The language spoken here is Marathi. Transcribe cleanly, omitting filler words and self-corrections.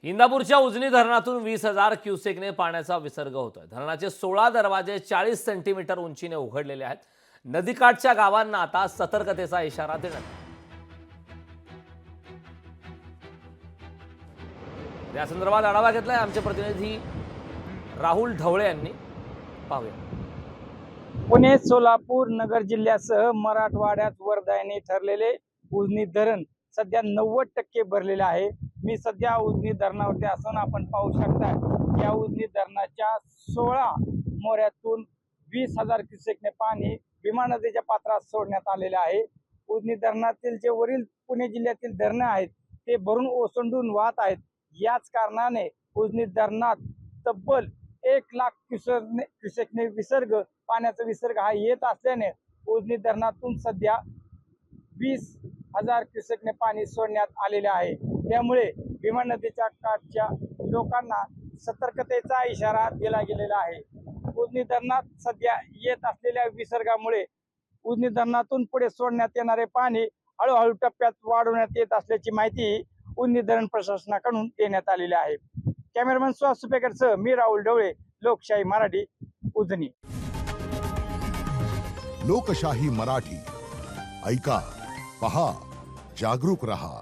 इंदापूरच्या उजनी धरणातून 20,000 क्युसेकने पाण्याचा विसर्ग होतोय। धरणाचे 16 दरवाजे 40 सेंटीमीटर उंचीने उघडलेले आहेत। नदीकाठच्या गावांना आता सतर्कतेचा इशारा देण्यात आला। या संदर्भात आढावा घेतलाय आमचे प्रतिनिधी राहुल ढवळे यांनी। पाहूया। पुणे, सोलापूर, नगर जिल्ह्यासह मराठवाड्यात वरदायनी ठरलेले उजनी धरण सध्या 90% भरलेले आहे। मी सध्या उजनी धरणावरती असून आपण पाहू शकता या उजनी धरणाच्या 16 मोऱ्यातून 20,000 क्युसेकने पाणी भीमा नदीच्या पात्रात सोडण्यात आलेले आहे। उजनी धरणातील जे वरील पुणे जिल्ह्यातील धरणे आहेत ते भरून ओसंडून वाहत आहेत। याच कारणाने उजनी धरणात तब्बल 1,00,000 क्युसेकने पाण्याचा विसर्ग हा येत असल्याने उजनी धरणातून सध्या 20,000 क्युसेकने पाणी सोडण्यात आलेले आहे। त्यामुळे भीमा नदीच्या काठच्या लोकांना सतर्कतेचा इशारा दिला गेलेला आहे। उजनी धरणात सध्या येत असलेल्या विसर्गामुळे उजनी धरणातून पुढे सोडण्यात येणारे पाणी हळूहळू टप्प्यात वाढवण्यात येत असल्याची माहिती उजनी धरण प्रशासनाकडून देण्यात आलेली आहे। कॅमेरामन सुहास सुपेकरसह मी राहुल ढवळे, लोकशाही मराठी, उजनी। लोकशाही मराठी ऐका, पहा, जागरूक रहा।